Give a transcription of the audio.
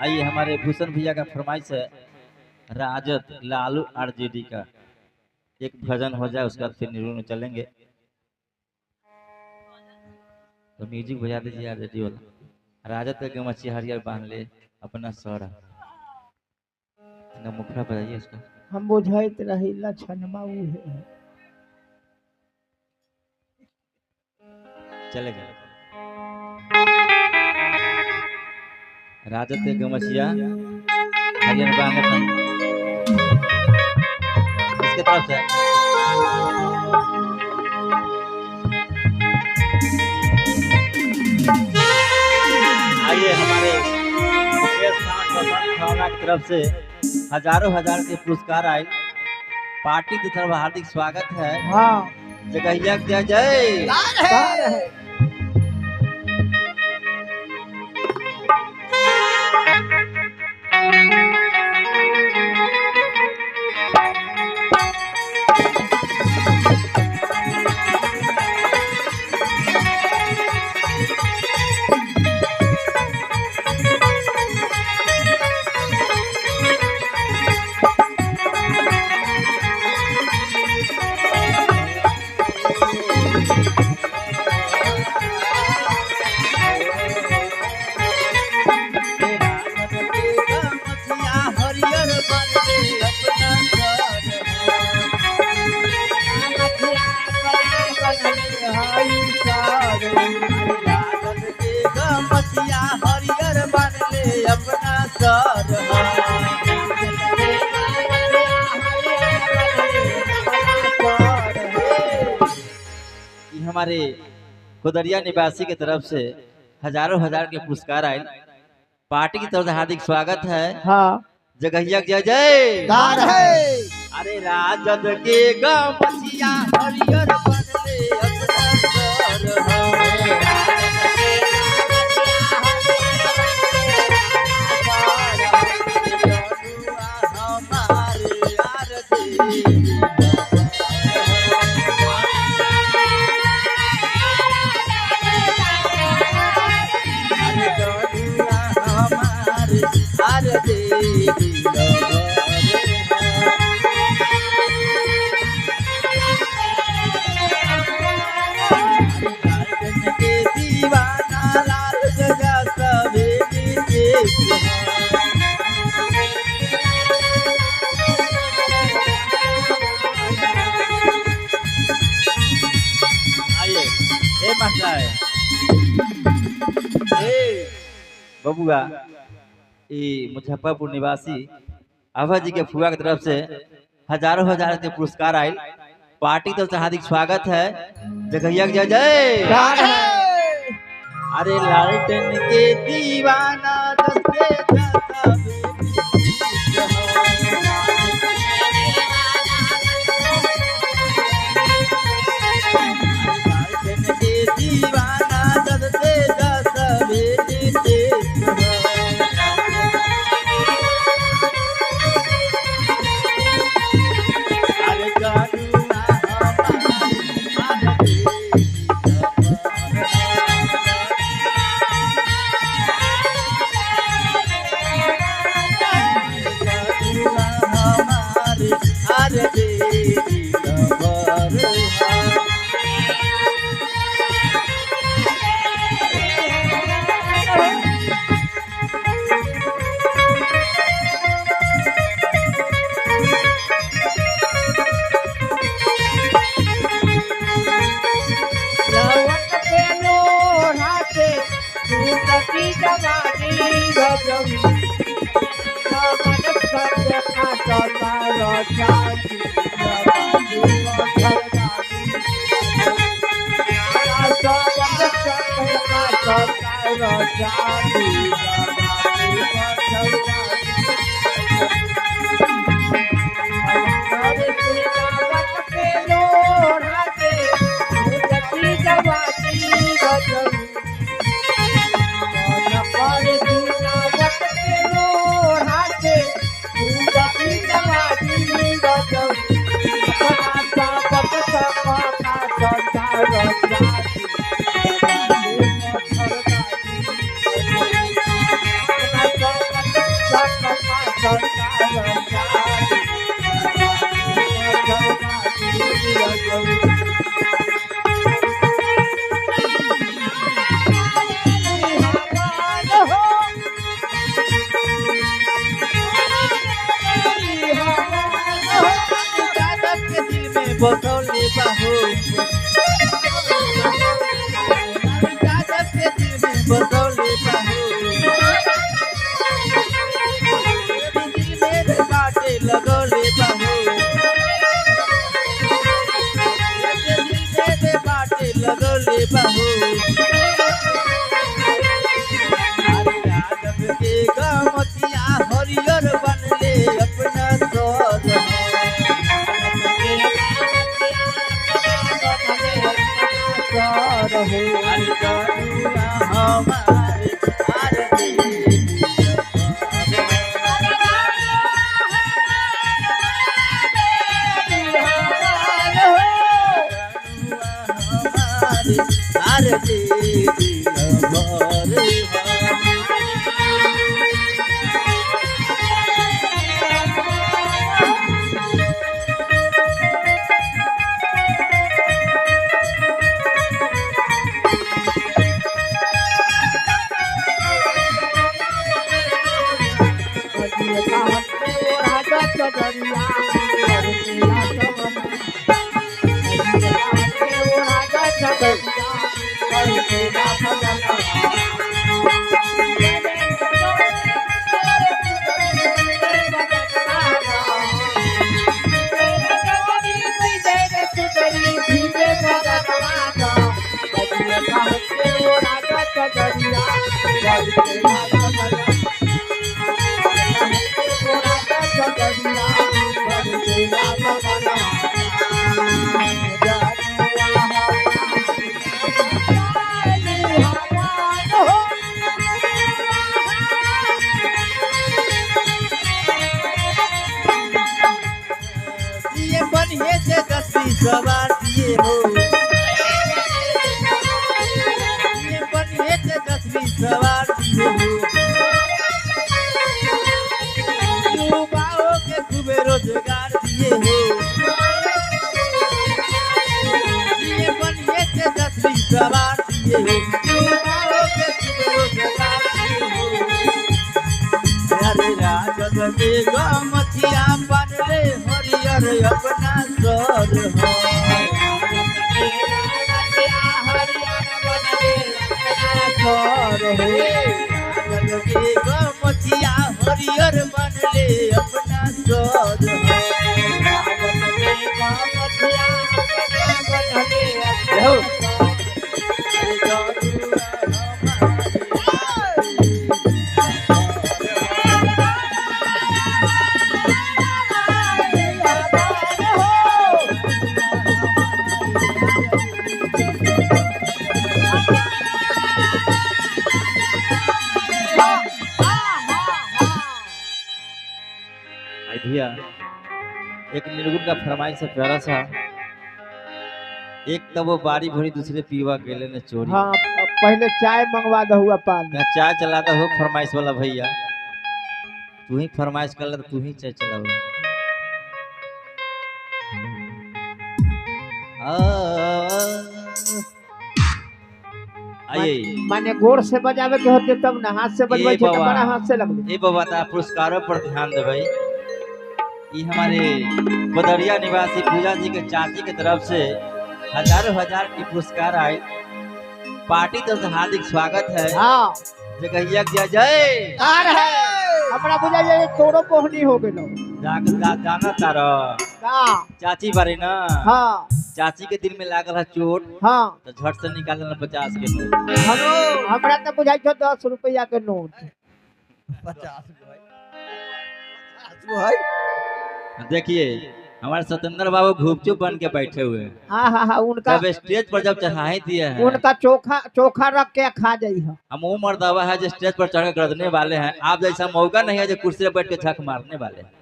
आइए हमारे भूषण भैया का फरमाइश है राजद लालू आरजेडी का एक भजन हो जाए, उसके बाद फिर निरूपण में चलेंगे। तो म्यूजिक बजा दीजिए आरजेडी वाला। राजद का गमछी हरियर बांध ले अपना सौरा मुखड़ा बजाइए इसका। हम बुझाइत रहिला छनमा उहे चलेगा। राजद के गमछिया हरियर बांध ले इसके तरफ से आइए हमारे मुकेश खान की तरफ से हजारों हजार के पुरस्कार आए। पार्टी की तरफ हार्दिक स्वागत है। हाँ जगहिया जय जय। हरियर बन ले अपना सर हमारे खुदरिया निवासी की तरफ से हजारों हजार के पुरस्कार आए। पार्टी की तरफ से हार्दिक स्वागत है। हाँ जगहिया जय जय। अरे राजद के गमछिया हरियर बन ले अपना सर बबुआ मुजफ्फरपुर निवासी आभा जी के फुआ की तरफ से हजारों हजार के पुरस्कार आए। पार्टी की तरफ से हार्दिक स्वागत है। जगहिया जय जय। अरे लालटेन के दीवाना दस्ते बसौले बाहो यादव के दिल में बसौले बाहो दिल में बाटे लगौले बाहो दिल में बाटे लगौले बाहो यादव के गमतिया हरियर बनले अपना सर हमारे आरती सवार दिए हो ये बनिए ते 10 सवार दिए हो युवाओं के खूबे रोजगार दिए हो ये बनिए ते 10 सवार दिए हो युवाओं के खूबे रोजगार दिए हो अरे राजग के गमछिया बनले हरियर अपना सर हो गमछिया हरियर बनले अपना सर हो भैया एक निर्गुण का फरमाइश है प्यारा सा एक तब वो बारी भरी दूसरे पीवा गेले ने चोरी हाँ पहले चाय मंगवा दो हुआ पानी मैं चाय चलाता हो फरमाइश वाला भैया तू ही फरमाइश कर ले तू ही चाय चला आइए माने गोर से बजावे के होते तब ना हाथ से बजवाई के बड़ा हाथ से लगले ये बाबा ता पुरस्कारों पर ध्यान दे भाई ये हमारे बदरिया निवासी पूजा जी के चाची के तरफ से हजारों हजार की पुरस्कार आए पार्टी तो हार्दिक स्वागत है हां जगहिया दिया जय कार है हमरा बुझा जे तोरो कोहनी हो गेलो जाना तारा का चाची बारे ना हां चाची के दिल में लागल है चोट हां तो झट से निकाल लेना 50 के नोट हेलो हमरा त बुझाई छ 10 रुपया के नोट 50 भाई देखिए हमारे सतेंद्र बाबू घुपचुप बन के बैठे हुए हैं हाँ उनका जब स्टेज पर जब चढ़ाई दिए हैं उनका चोखा रख के खा जाई है हम वो मर्दावा है जो स्टेज पर चढ़ के गरजने वाले हैं आप जैसा मौका नहीं है जो कुर्सी पर बैठ के छक मारने वाले हैं